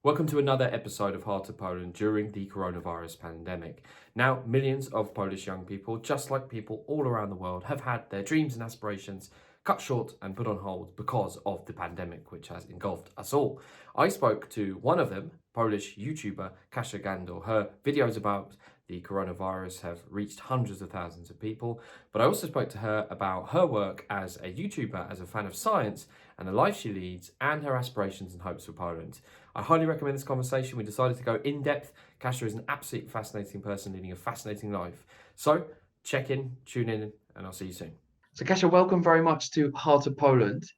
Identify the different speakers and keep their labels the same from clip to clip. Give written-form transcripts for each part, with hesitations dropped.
Speaker 1: Welcome to another episode of Heart of Poland during the coronavirus pandemic. Now, millions of Polish young people, just like people all around the world, have had their dreams and aspirations cut short and put on hold because of the pandemic, which has engulfed us all. I spoke to one of them, Polish YouTuber Kasia Gandor. Her videos about the coronavirus have reached hundreds of thousands of people, but I also spoke to her about her work as a YouTuber, as a fan of science, and the life she leads, and her aspirations and hopes for Poland. I highly recommend this conversation. We decided to go in depth. Kasia is an absolutely fascinating person leading a fascinating life. So check in, tune in, and I'll see you soon.
Speaker 2: So Kasia, welcome very much to Heart of Poland.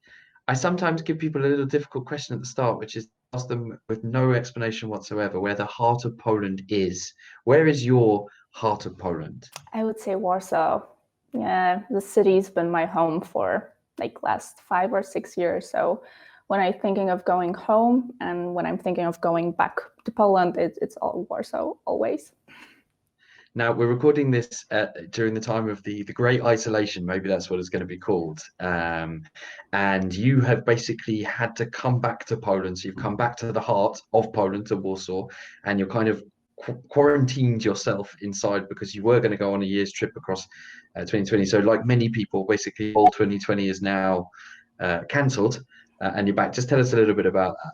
Speaker 2: I sometimes give people a little difficult question at the start, which is ask them with no explanation whatsoever where the heart of Poland is. Where is your heart of Poland?
Speaker 3: I would say Warsaw. Yeah, the city's been my home for like last 5 or 6 years. So when I'm thinking of going home and when I'm thinking of going back to Poland, it's all Warsaw always.
Speaker 2: Now, we're recording this during the time of the Great Isolation, maybe that's what it's going to be called. And you have basically had to come back to Poland. So you've come back to the heart of Poland, to Warsaw, and you're kind of quarantined yourself inside because you were going to go on a year's trip across 2020. So like many people, basically all 2020 is now cancelled and you're back. Just tell us a little bit about that.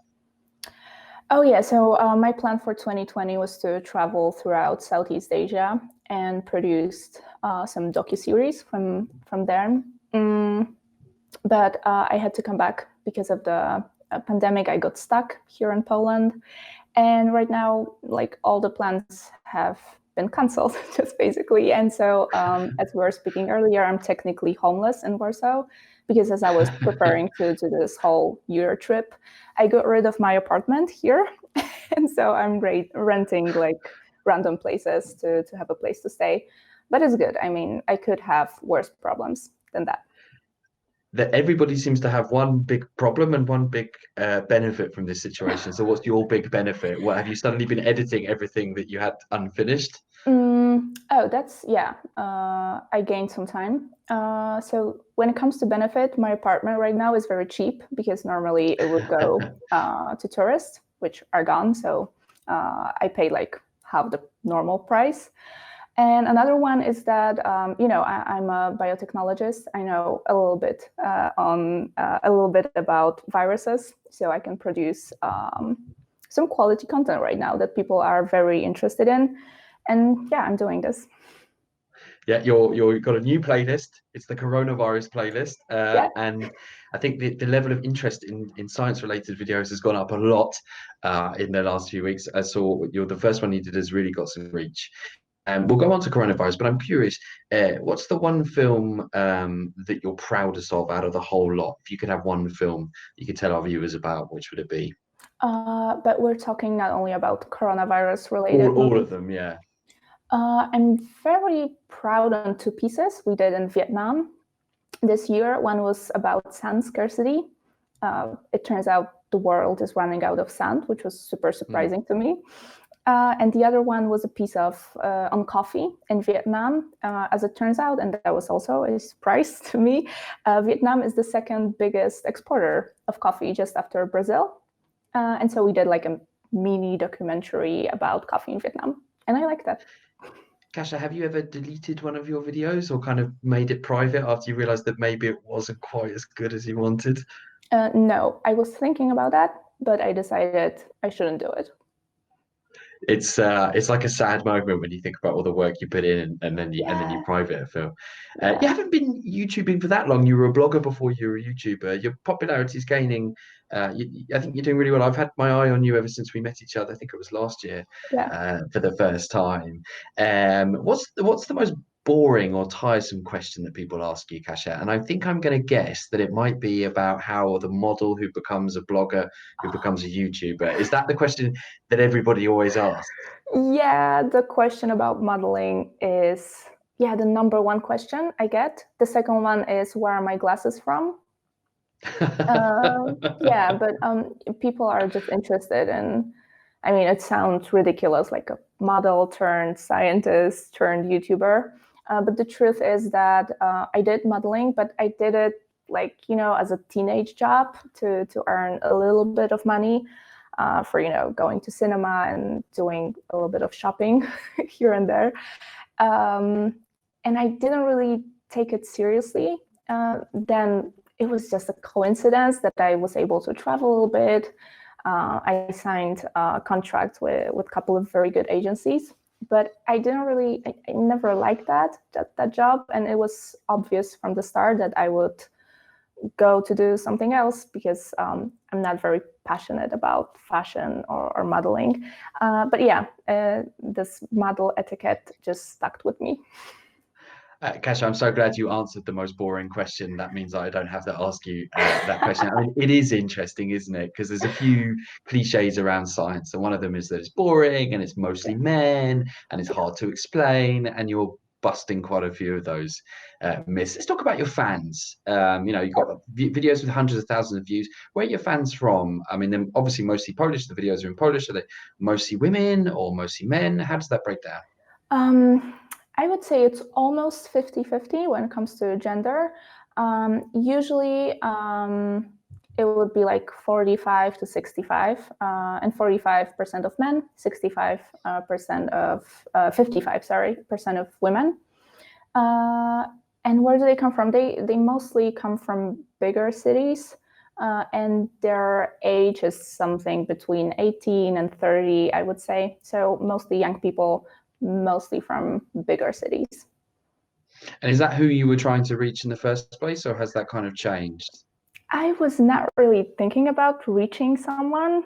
Speaker 3: Oh yeah, so my plan for 2020 was to travel throughout Southeast Asia and produced some docuseries from there. But I had to come back because of the pandemic. I got stuck here in Poland. And right now, like all the plans have been canceled, just basically. And so as we were speaking earlier, I'm technically homeless in Warsaw because as I was preparing to this whole year trip, I got rid of my apartment here. And so I'm renting like random places to have a place to stay. But it's good. I mean, I could have worse problems than that.
Speaker 2: That everybody seems to have one big problem and one big benefit from this situation. So what's your big benefit? What have you suddenly been editing everything that you had unfinished?
Speaker 3: Oh, that's, yeah, I gained some time. So when it comes to benefit, my apartment right now is very cheap because normally it would go to tourists, which are gone. So I pay like half the normal price. And another one is that, I'm a biotechnologist. I know a little bit about viruses, so I can produce some quality content right now that people are very interested in. And yeah, I'm doing this.
Speaker 2: Yeah, you've got a new playlist. It's the coronavirus playlist,
Speaker 3: Yeah.
Speaker 2: and I think the level of interest in science-related videos has gone up a lot in the last few weeks. I saw the first one you did has really got some reach. We'll go on to coronavirus, but I'm curious, what's the one film that you're proudest of out of the whole lot? If you could have one film you could tell our viewers about, which would it be?
Speaker 3: But we're talking not only about coronavirus related
Speaker 2: All of them, yeah.
Speaker 3: I'm very proud on 2 pieces we did in Vietnam this year. One was about sand scarcity. It turns out the world is running out of sand, which was super surprising to me. And the other one was a piece of on coffee in Vietnam. As it turns out, and that was also a surprise to me, Vietnam is the second biggest exporter of coffee just after Brazil. And so we did like a mini documentary about coffee in Vietnam. And I like that.
Speaker 2: Kasia, have you ever deleted one of your videos or kind of made it private after you realized that maybe it wasn't quite as good as you wanted?
Speaker 3: No, I was thinking about that, but I decided I shouldn't do it.
Speaker 2: It's like a sad moment when you think about all the work you put in and then you private a film. You haven't been YouTubing for that long. You were a blogger before you were a YouTuber. Your popularity is gaining. I think you're doing really well. I've had my eye on you ever since we met each other. I think it was last year for the first time. What's the most boring or tiresome question that people ask you, Kasia? And I think I'm going to guess that it might be about how the model who becomes a blogger, who becomes a YouTuber. Is that the question that everybody always asks?
Speaker 3: Yeah, the question about modeling is, the number one question I get. The second one is, where are my glasses from? But people are just interested in, I mean, it sounds ridiculous, like a model turned scientist turned YouTuber. But the truth is that I did modeling, but I did it like, as a teenage job to earn a little bit of money. for, going to cinema and doing a little bit of shopping here and there. And I didn't really take it seriously. Then it was just a coincidence that I was able to travel a little bit. I signed a contract with a couple of very good agencies, but I never liked that job. And it was obvious from the start that I would go to do something else because I'm not very passionate about fashion or modeling. But yeah, this model etiquette just stuck with me.
Speaker 2: Kasia, I'm so glad you answered the most boring question. That means I don't have to ask you that question. I mean, it is interesting, isn't it? Because there's a few cliches around science, and one of them is that it's boring and it's mostly men and it's hard to explain, and you're busting quite a few of those myths. Let's talk about your fans. You've got videos with hundreds of thousands of views. Where are your fans from? I mean, they're obviously mostly Polish. The videos are in Polish. Are they mostly women or mostly men? How does that break down?
Speaker 3: I would say it's almost 50-50 when it comes to gender. Usually it would be like 45 to 65, and 45% of men, 65% of 55% of women. And where do they come from? They mostly come from bigger cities, and their age is something between 18 and 30, I would say. So mostly young people, mostly from bigger cities.
Speaker 2: And is that who you were trying to reach in the first place, or has that kind of changed?
Speaker 3: I was not really thinking about reaching someone.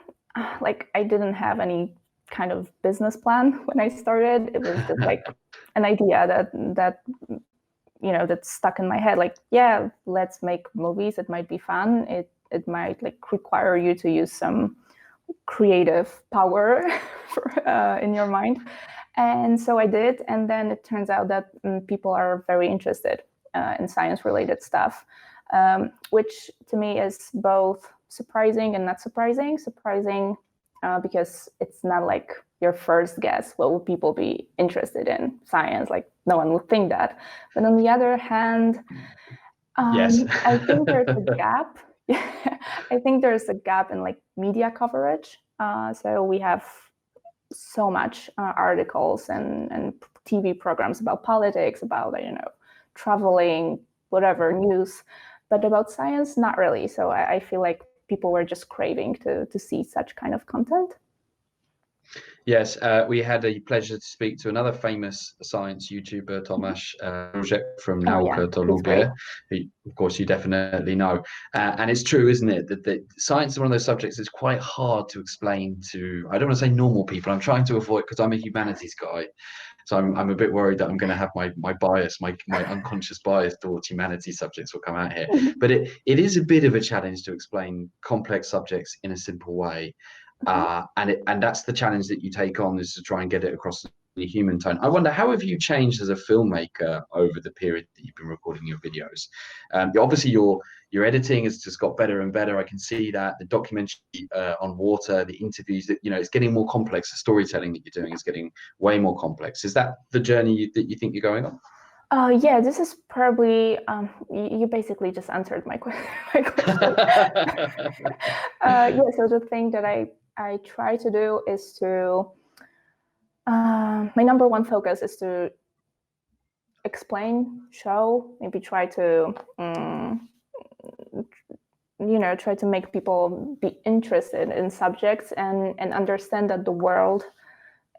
Speaker 3: Like, I didn't have any kind of business plan when I started. It was just like an idea that stuck in my head. Like, yeah, let's make movies. It might be fun. It might like require you to use some creative power in your mind. And so I did, and then it turns out that people are very interested in science-related stuff, which to me is both surprising and not surprising. Surprising because it's not like your first guess, what would people be interested in? Science, like no one would think that. But on the other hand,
Speaker 2: Yes.
Speaker 3: I think there's a gap. I think there's a gap in like media coverage. So we have so much articles and TV programs about politics, about traveling, whatever, news, but about science, not really. So I feel like people were just craving to see such kind of content.
Speaker 2: Yes, we had a pleasure to speak to another famous science YouTuber, Tomasz from Nauka to Lubię, who, of course, you definitely know. And it's true, isn't it, that science is one of those subjects that's quite hard to explain to, I don't want to say normal people, I'm trying to avoid, because I'm a humanities guy. So I'm a bit worried that I'm going to have my bias, my unconscious bias towards humanities subjects will come out here. But it is a bit of a challenge to explain complex subjects in a simple way. And that's the challenge that you take on, is to try and get it across the human tone. I wonder, how have you changed as a filmmaker over the period that you've been recording your videos? Obviously your editing has just got better and better. I can see that the documentary on water, the interviews, that it's getting more complex. The storytelling that you're doing is getting way more complex. Is that the journey that you think you're going on?
Speaker 3: Yeah, this is probably, you basically just answered my question. Yeah, so the thing that I try to do is to, my number one focus is to explain, show, maybe try to, try to make people be interested in subjects and understand that the world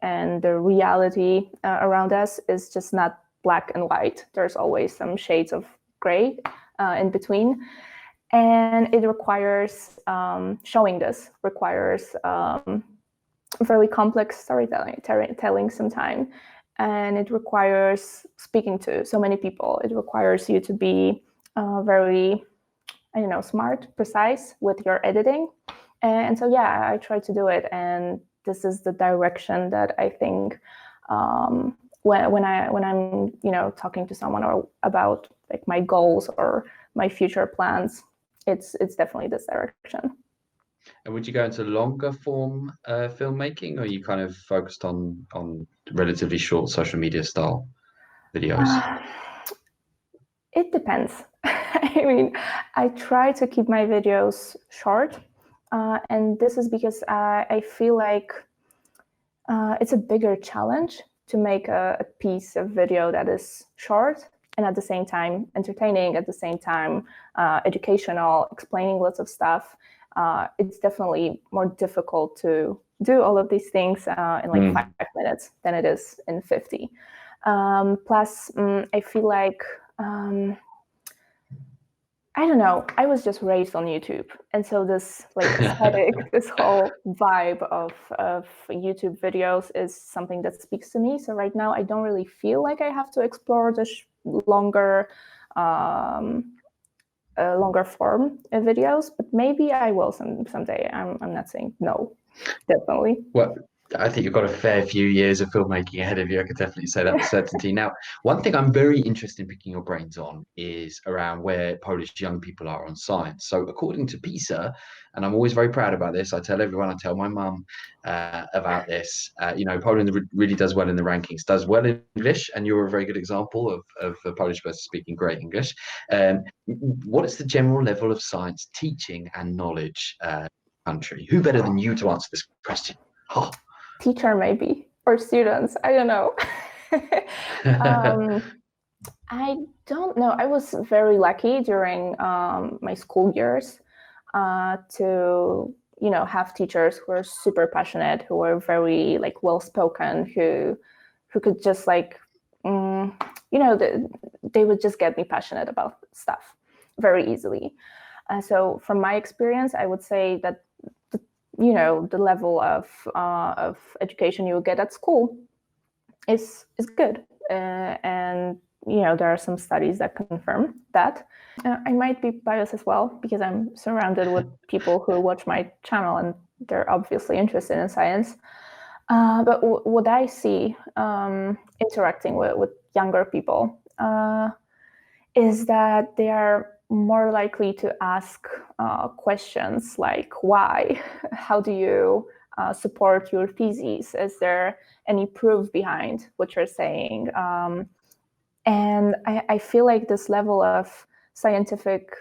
Speaker 3: and the reality around us is just not black and white. There's always some shades of gray in between. And it requires, showing this requires very complex storytelling sometimes. And it requires speaking to so many people. It requires you to be very, smart, precise with your editing. And so, yeah, I try to do it. And this is the direction that I think when I'm talking to someone or about like my goals or my future plans, it's definitely this direction.
Speaker 2: And would you go into longer form filmmaking, or are you kind of focused on relatively short social media style videos?
Speaker 3: It depends. I mean, I try to keep my videos short. And this is because I feel like it's a bigger challenge to make a piece of video that is short and at the same time entertaining, at the same time educational, explaining lots of stuff. It's definitely more difficult to do all of these things in like 5 minutes than it is in 50. Plus, I feel like, I don't know, I was just raised on YouTube. And so this like aesthetic, this whole vibe of YouTube videos is something that speaks to me. So right now I don't really feel like I have to explore the longer form videos, but maybe I will someday. I'm not saying no, definitely.
Speaker 2: Well, I think you've got a fair few years of filmmaking ahead of you. I could definitely say that with certainty. Now, one thing I'm very interested in picking your brains on is around where Polish young people are on science. So according to PISA, and I'm always very proud about this, I tell everyone, I tell my mum about this, Poland really does well in the rankings, does well in English, and you're a very good example of a Polish person speaking great English. What is the general level of science teaching and knowledge country? Who better than you to answer this question? Oh.
Speaker 3: Teacher maybe, or students, I don't know. I don't know. I was very lucky during my school years to have teachers who were super passionate, who were very like well spoken, who could just like they would just get me passionate about stuff very easily. So from my experience, I would say that the level of education you get at school is good, and there are some studies that confirm that. I might be biased as well because I'm surrounded with people who watch my channel and they're obviously interested in science. But what I see interacting with younger people is that they are more likely to ask questions like why, how do you support your thesis? Is there any proof behind what you're saying? And I feel like this level of scientific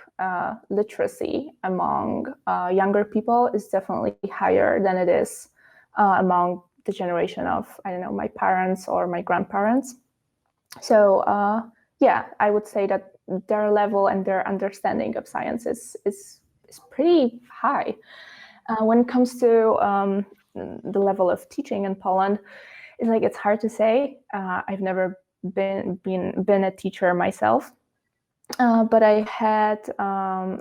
Speaker 3: literacy among younger people is definitely higher than it is among the generation of, I don't know, my parents or my grandparents. So yeah, I would say that their level and their understanding of science is pretty high. When it comes to the level of teaching in Poland, it's hard to say. I've never been a teacher myself, but I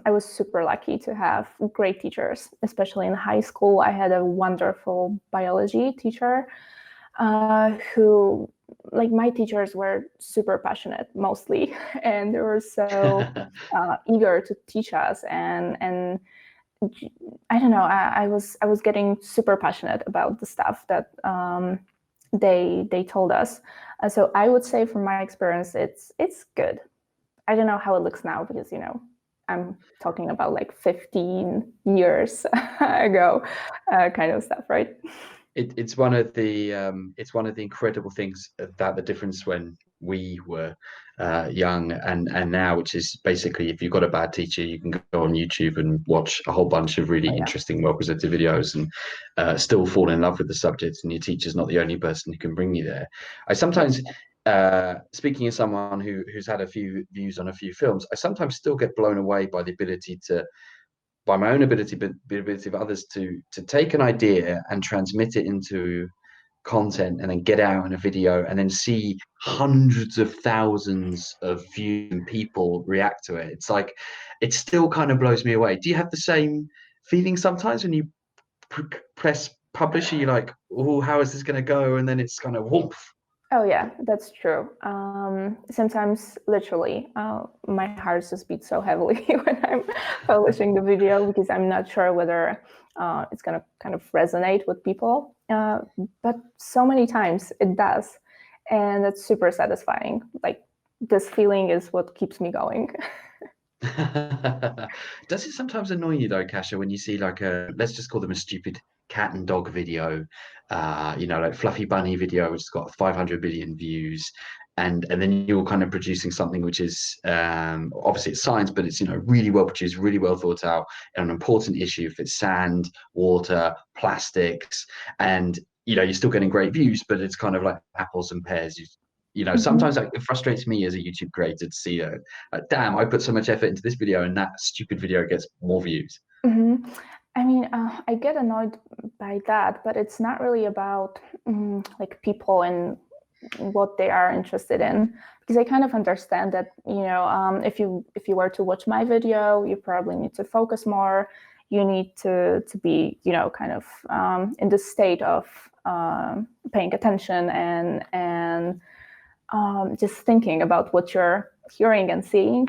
Speaker 3: was super lucky to have great teachers, especially in high school. I had a wonderful biology teacher who, like, my teachers were super passionate mostly, and they were so eager to teach us, and I don't know, I was getting super passionate about the stuff that they told us. So I would say from my experience, it's good. I don't know how it looks now because I'm talking about like 15 years ago, kind of stuff, right?
Speaker 2: It's one of the incredible things about the difference when we were young and now, which is basically if you've got a bad teacher, you can go on YouTube and watch a whole bunch of really interesting, well-presented videos and still fall in love with the subject, and your teacher's not the only person who can bring you there. I sometimes, speaking as someone who's had a few views on a few films, I sometimes still get blown away by the ability by my own ability, but the ability of others to take an idea and transmit it into content and then get out in a video and then see hundreds of thousands of views and people react to it. It's like, it still kind of blows me away. Do you have the same feeling sometimes when you press publish and you're like, oh, how is this going to go? And then it's kind of whoop.
Speaker 3: Oh yeah, that's true. Sometimes literally my heart just beats so heavily when I'm publishing the video because I'm not sure whether it's gonna kind of resonate with people. But so many times it does, and it's super satisfying. Like, this feeling is what keeps me going.
Speaker 2: Does it sometimes annoy you though, Kasia, when you see like let's just call them a stupid cat and dog video, like Fluffy Bunny video, which has got 500 million views, and then you're kind of producing something which is obviously it's science, but it's, you know, really well produced, really well thought out, on an important issue. If it's sand, water, plastics, and you know, you're still getting great views, but it's kind of like apples and pears. You know, sometimes like, it frustrates me as a YouTube creator to see like, damn, I put so much effort into this video and that stupid video gets more views.
Speaker 3: I mean, I get annoyed by that, but it's not really about like people and what they are interested in, because I kind of understand that, you know, if you were to watch my video, you probably need to focus more. You need to be, you know, kind of in the state of paying attention and just thinking about what you're hearing and seeing.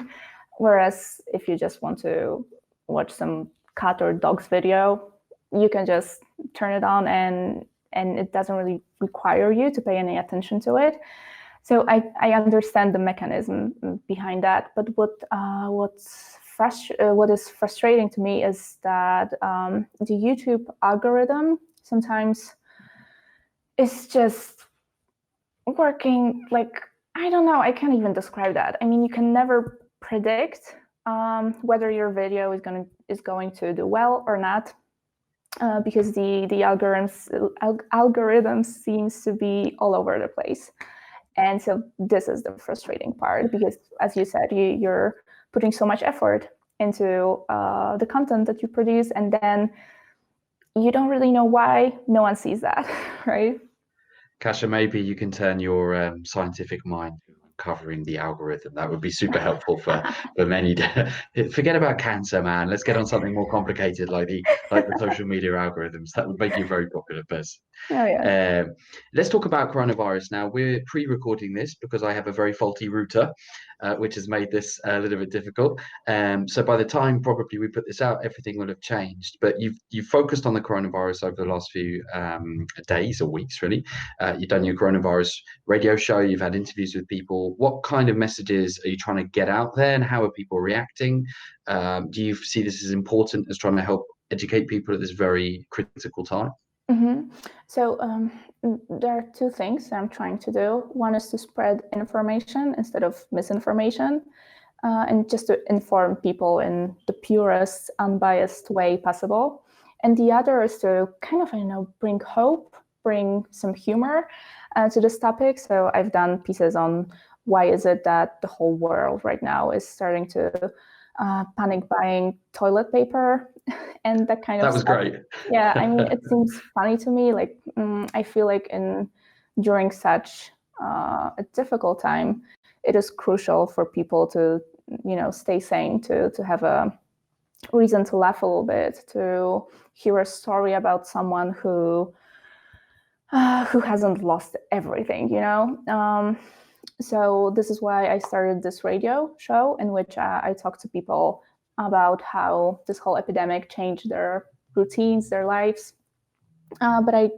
Speaker 3: Whereas if you just want to watch some cat or dog's video, you can just turn it on and it doesn't really require you to pay any attention to it. So I understand the mechanism behind that. But what is frustrating to me is that the YouTube algorithm sometimes is just working like, I don't know, I can't even describe that. I mean, you can never predict whether your video is going to do well or not, because the algorithm seems to be all over the place. And so this is the frustrating part, because as you said, you're putting so much effort into the content that you produce, and then you don't really know why no one sees that, right?
Speaker 2: Kasia, maybe you can turn your scientific mind to uncovering the algorithm. That would be super helpful for many. Forget about cancer, man. Let's get on something more complicated, like the social media algorithms. That would make you a very popular person.
Speaker 3: Oh, yeah.
Speaker 2: Let's talk about coronavirus now. We're pre-recording this because I have a very faulty router, which has made this a little bit difficult. So by the time probably we put this out, everything will have changed. But you've focused on the coronavirus over the last few days or weeks, really. You've done your coronavirus radio show. You've had interviews with people. What kind of messages are you trying to get out there, and how are people reacting? Do you see this as important as trying to help educate people at this very critical time?
Speaker 3: So there are two things I'm trying to do. One is to spread information instead of misinformation, and just to inform people in the purest, unbiased way possible. And the other is to kind of, I don't know, bring hope, bring some humor to this topic. So I've done pieces on why is it that the whole world right now is starting to panic buying toilet paper and that kind of
Speaker 2: stuff. That was great.
Speaker 3: Yeah, I mean, it seems funny to me. Like, I feel like during such a difficult time, it is crucial for people to, you know, stay sane, to have a reason to laugh a little bit, to hear a story about someone who hasn't lost everything, you know. So this is why I started this radio show in which I talk to people about how this whole epidemic changed their routines, their lives. But I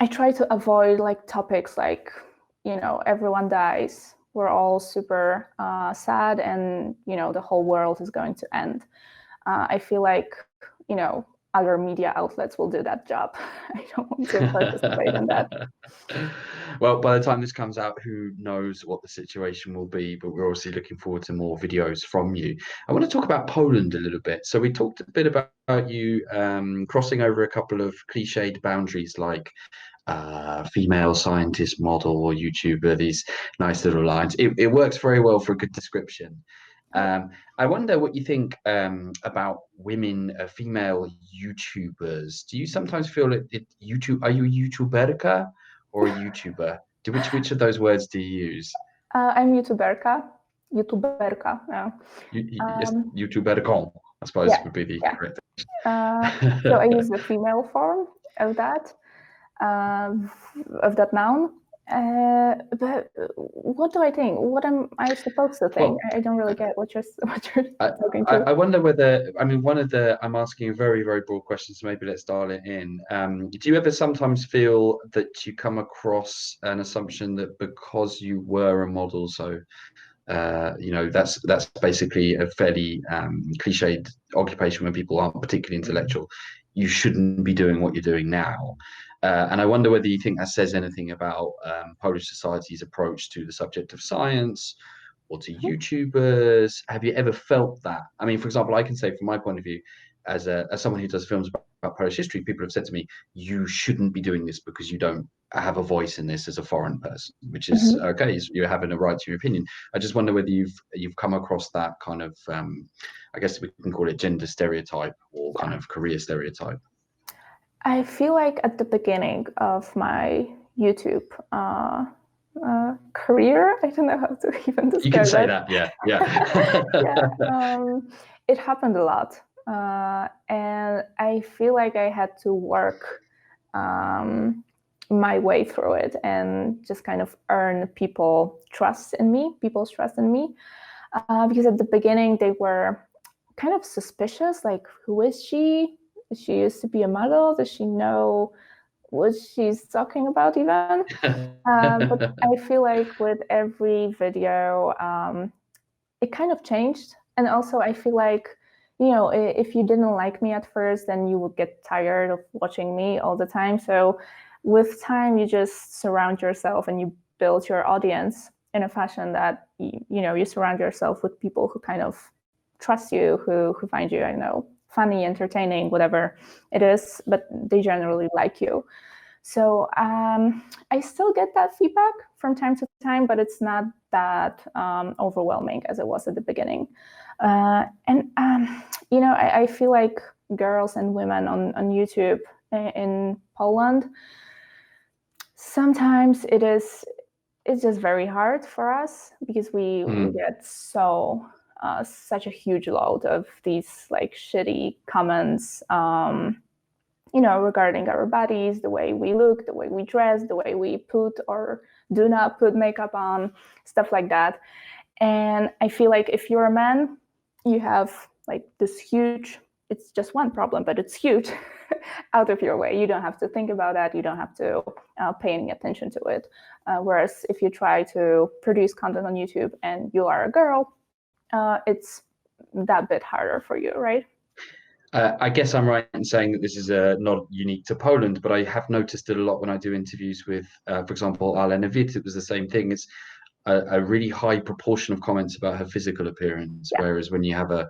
Speaker 3: try to avoid like topics like, you know, everyone dies, we're all super sad, and, you know, the whole world is going to end. I feel like, you know, other media outlets will do that job. I don't want to participate in that.
Speaker 2: Well, by the time this comes out, who knows what the situation will be, but we're obviously looking forward to more videos from you. I want to talk about Poland a little bit. So we talked a bit about you crossing over a couple of cliched boundaries, like female scientist, model, or YouTuber, these nice little lines. It works very well for a good description. I wonder what you think about women, female YouTubers. Do you sometimes feel it YouTube? Are you a YouTuberka or a YouTuber? Which of those words do you use?
Speaker 3: I'm YouTuberka. Yeah.
Speaker 2: Yes, YouTuberka, I suppose,
Speaker 3: yeah,
Speaker 2: would be the
Speaker 3: yeah.
Speaker 2: correct.
Speaker 3: So I use the female form of that noun. But what do I think? What am I supposed to think? Well, I don't really get what you're talking to.
Speaker 2: I wonder whether, I mean, I'm asking a very, very broad question, so maybe let's dial it in. Do you ever sometimes feel that you come across an assumption that because you were a model, so you know, that's basically a fairly cliched occupation when people aren't particularly intellectual, you shouldn't be doing what you're doing now? And I wonder whether you think that says anything about Polish society's approach to the subject of science or to YouTubers. Have you ever felt that? I mean, for example, I can say from my point of view, as someone who does films about Polish history, people have said to me, you shouldn't be doing this because you don't have a voice in this as a foreign person, which is okay. You're having a right to your opinion. I just wonder whether you've come across that kind of, I guess we can call it gender stereotype or kind of career stereotype.
Speaker 3: I feel like at the beginning of my YouTube career, I don't know how to even describe it.
Speaker 2: You can say that, yeah.
Speaker 3: Yeah, it happened a lot. And I feel like I had to work my way through it and just kind of earn people's trust in me. Because at the beginning they were kind of suspicious, like, who is she? She used to be a model. Does she know what she's talking about even? But I feel like with every video, it kind of changed. And also I feel like, if you didn't like me at first, then you would get tired of watching me all the time. So with time, you just surround yourself and you build your audience in a fashion that, you surround yourself with people who kind of trust you, who find you, I don't know, funny, entertaining, whatever it is, but they generally like you. So I still get that feedback from time to time, but it's not that overwhelming as it was at the beginning. I feel like girls and women on YouTube in Poland, sometimes it's just very hard for us because we get such a huge load of these like shitty comments, regarding our bodies, the way we look, the way we dress, the way we put or do not put makeup on, stuff like that. And I feel like if you're a man, you have like this huge, it's just one problem, but it's huge, out of your way. You don't have to think about that. You don't have to pay any attention to it. Whereas if you try to produce content on YouTube and you are a girl, it's that bit harder for you, right?
Speaker 2: I guess I'm right in saying that this is not unique to Poland, but I have noticed it a lot when I do interviews with, for example, Alena Witt. It was the same thing. It's a really high proportion of comments about her physical appearance, whereas when you have a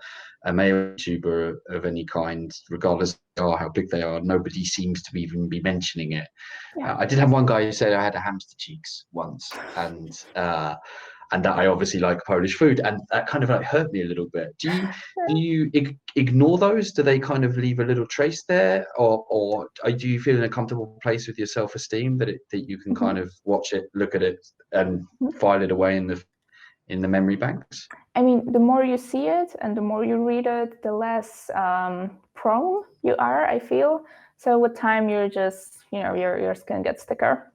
Speaker 2: male YouTuber of any kind, regardless of how big they are, nobody seems to even be mentioning it. I did have one guy who said I had a hamster cheeks once, and that I obviously like Polish food, and that kind of like hurt me a little bit. Do you ignore those? Do they kind of leave a little trace there, or do you feel in a comfortable place with your self-esteem that you can kind of watch it, look at it, and file it away in the memory banks?
Speaker 3: I mean, the more you see it and the more you read it, the less prone you are, I feel. So with time, you're just, your skin gets thicker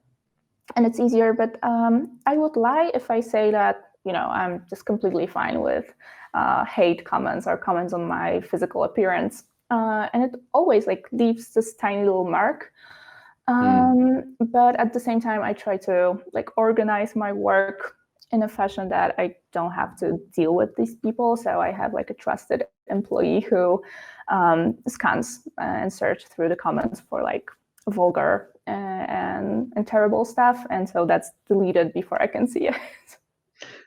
Speaker 3: and it's easier. But I would lie if I say that, I'm just completely fine with hate comments or comments on my physical appearance. And it always like leaves this tiny little mark. But at the same time, I try to like organize my work in a fashion that I don't have to deal with these people. So I have like a trusted employee who scans and search through the comments for like vulgar and terrible stuff. And so that's deleted before I can see it.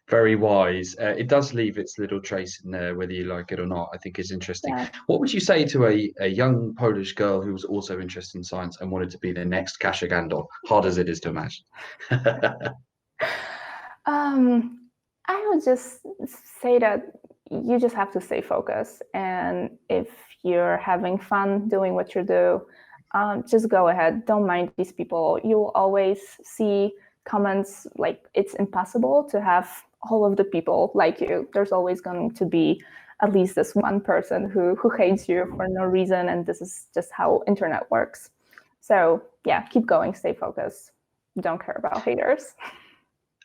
Speaker 2: Very wise. It does leave its little trace in there, whether you like it or not. I think is interesting. Yeah. What would you say to a young Polish girl who was also interested in science and wanted to be the next Kasia Gandor, hard as it is to imagine?
Speaker 3: I would just say that you just have to stay focused. And if you're having fun doing what you do, just go ahead. Don't mind these people. You will always see comments like it's impossible to have all of the people like you. There's always going to be at least this one person who hates you for no reason. And this is just how internet works. So yeah, keep going, stay focused. Don't care about haters.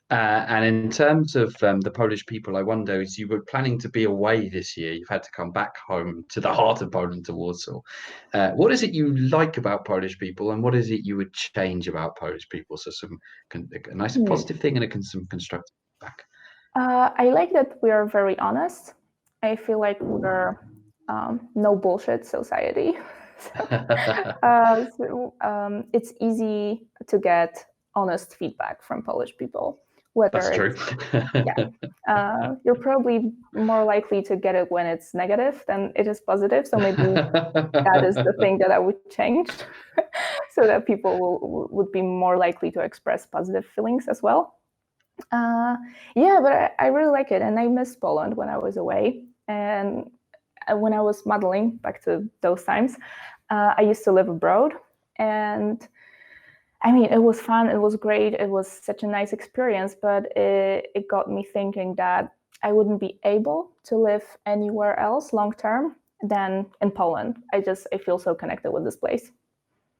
Speaker 2: And in terms of the Polish people, I wonder, as you were planning to be away this year, you've had to come back home to the heart of Poland, to Warsaw. What is it you like about Polish people, and what is it you would change about Polish people? So a nice positive thing and some constructive feedback.
Speaker 3: I like that we are very honest. I feel like we're no bullshit society. It's easy to get honest feedback from Polish people.
Speaker 2: That's true.
Speaker 3: You're probably more likely to get it when it's negative than it is positive. So maybe that is the thing that I would change, so that people would be more likely to express positive feelings as well. But I really like it, and I miss Poland when I was away. And when I was modeling, back to those times, I used to live abroad, and I mean, it was fun, it was great, it was such a nice experience, but it got me thinking that I wouldn't be able to live anywhere else long term than in Poland. I feel so connected with this place.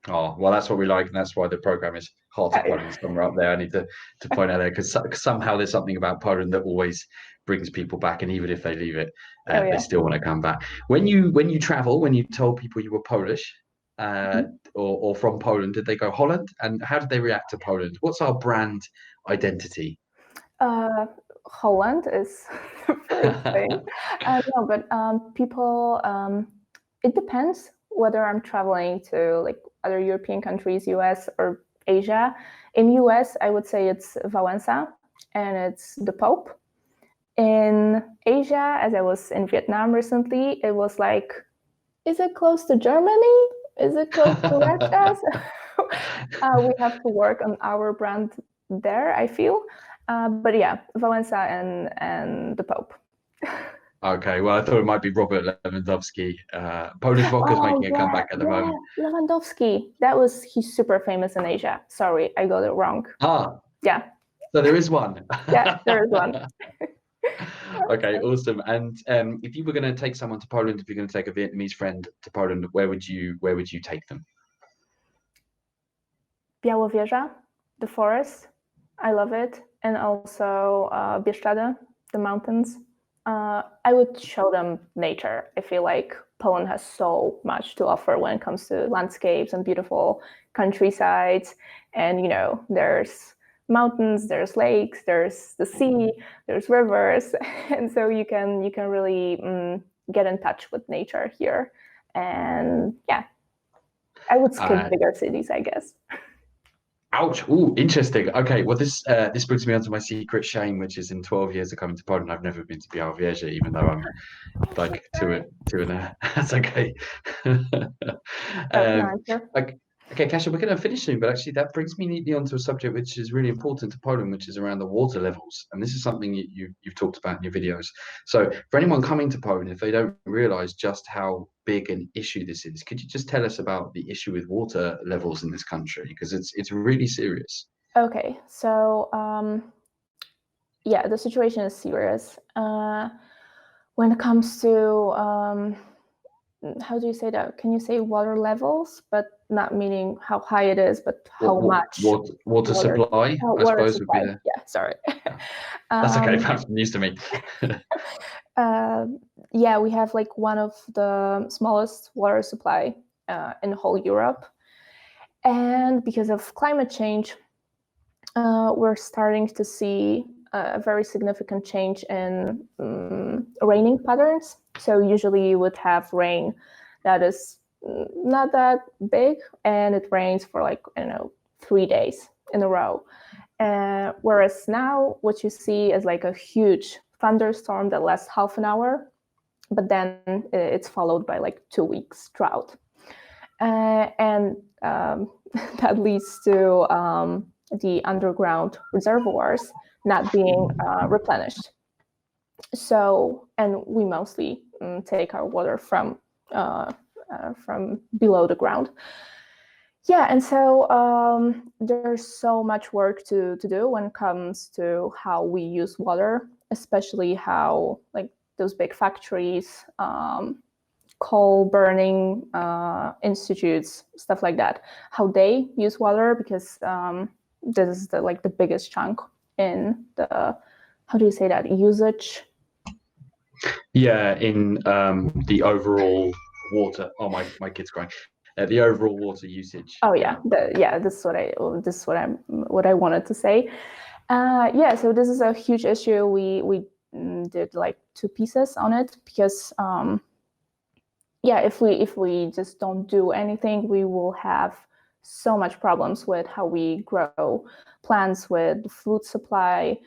Speaker 2: Oh, well, that's what we like, and that's why the program is Heart of Poland somewhere up there. I need to point out there, because somehow there's something about Poland that always brings people back, and even if they leave it, they still want to come back. When you travel, when you told people you were Polish or from Poland, did they go Holland? And how did they react to Poland? What's our brand identity?
Speaker 3: Holland is the first thing. No, but people, it depends whether I'm traveling to like other European countries, US or Asia. In US, I would say it's Wałęsa, and it's the Pope. In Asia, as I was in Vietnam recently, it was like, is it close to Germany? Is it close to Russia? So, we have to work on our brand there, I feel. But yeah, Wałęsa and the Pope.
Speaker 2: Okay, well, I thought it might be Robert Lewandowski. Polish vodka's making a comeback at the moment.
Speaker 3: Lewandowski. He's super famous in Asia. Sorry, I got it wrong. Yeah.
Speaker 2: So there is one.
Speaker 3: Yeah, there is one.
Speaker 2: Okay, awesome. And if you were going to take someone to Poland, if you're going to take a Vietnamese friend to Poland, where would you take them?
Speaker 3: Białowieża, the forest. I love it. And also Bieszczady, the mountains. I would show them nature. I feel like Poland has so much to offer when it comes to landscapes and beautiful countrysides. And, there's mountains, there's lakes, there's the sea, there's rivers. And so you can really get in touch with nature here. And yeah, I would skip bigger cities, I guess.
Speaker 2: Ouch! Ooh, interesting. Okay, well, this brings me on to my secret shame, which is in 12 years of coming to Poland, I've never been to Białowieża, even though I'm like two and a. That's okay. Okay, Kasia, we're going to finish soon, but actually that brings me neatly onto a subject which is really important to Poland, which is around the water levels. And this is something you've talked about in your videos. So for anyone coming to Poland, if they don't realize just how big an issue this is, could you just tell us about the issue with water levels in this country? Because it's really serious.
Speaker 3: Okay, so the situation is serious. When it comes to how do you say that? Can you say water levels, but not meaning how high it is, but how much
Speaker 2: water supply? I suppose would be there.
Speaker 3: Yeah, sorry.
Speaker 2: That's okay. That's news to me.
Speaker 3: We have like one of the smallest water supply in whole Europe, and because of climate change, we're starting to see a very significant change in raining patterns. So usually you would have rain that is not that big, and it rains for 3 days in a row. Whereas now what you see is like a huge thunderstorm that lasts half an hour, but then it's followed by like 2 weeks drought. And that leads to the underground reservoirs not being replenished. So, and we mostly take our water from below the ground. Yeah, and so there's so much work to do when it comes to how we use water, especially how like those big factories, coal burning institutes, stuff like that, how they use water, because this is the biggest chunk in the, how do you say that, usage?
Speaker 2: Yeah, in the overall water. Oh, my kid's crying. The overall water usage.
Speaker 3: Oh yeah, this is what I wanted to say. So this is a huge issue. We did like 2 pieces on it, because yeah, if we just don't do anything, we will have so much problems with how we grow plants, with food supply,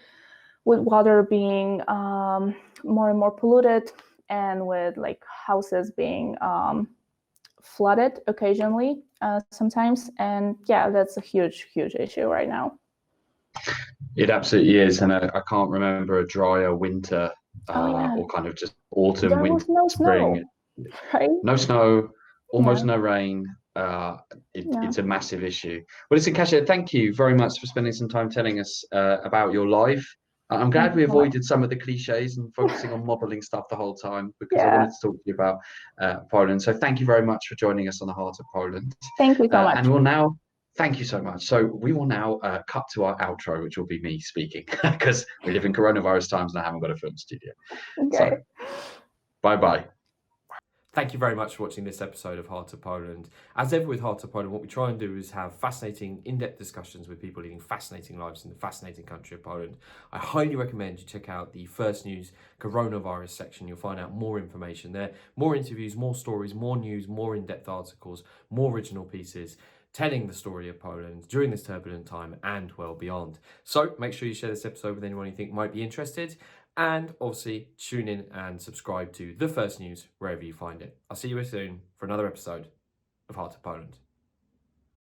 Speaker 3: with water being more and more polluted, and with like houses being flooded occasionally sometimes. And yeah, that's a huge issue right now.
Speaker 2: It absolutely is, and I can't remember a drier winter
Speaker 3: Oh yeah,
Speaker 2: or kind of just autumn,
Speaker 3: there
Speaker 2: winter,
Speaker 3: was no
Speaker 2: spring.
Speaker 3: snow, right?
Speaker 2: No snow, almost
Speaker 3: Yeah,
Speaker 2: no rain.
Speaker 3: yeah.
Speaker 2: It's a massive issue. Well, listen, Kasia, thank you very much for spending some time telling us about your life. I'm
Speaker 3: Thank
Speaker 2: glad
Speaker 3: you
Speaker 2: we
Speaker 3: so much.
Speaker 2: avoided some of the cliches and focusing on modeling stuff the whole time, because I
Speaker 3: Yeah,
Speaker 2: wanted to talk to you about Poland. So thank you very much for joining us on the Heart of Poland.
Speaker 3: thank you so much.
Speaker 2: And we'll now, thank you so much. So we will now cut to our outro, which will be me speaking, because we live in coronavirus times and I haven't got a film studio. So
Speaker 3: Okay.
Speaker 2: bye-bye.
Speaker 1: Thank you very much for watching this episode of Heart of Poland. As ever with Heart of Poland, what we try and do is have fascinating, in-depth discussions with people leading fascinating lives in the fascinating country of Poland. I highly recommend you check out the First News coronavirus section. You'll find out more information there, more interviews, more stories, more news, more in-depth articles, more original pieces, telling the story of Poland during this turbulent time and well beyond. So make sure you share this episode with anyone you think might be interested. And obviously, tune in and subscribe to The First News wherever you find it. I'll see you soon for another episode of Heart of Poland.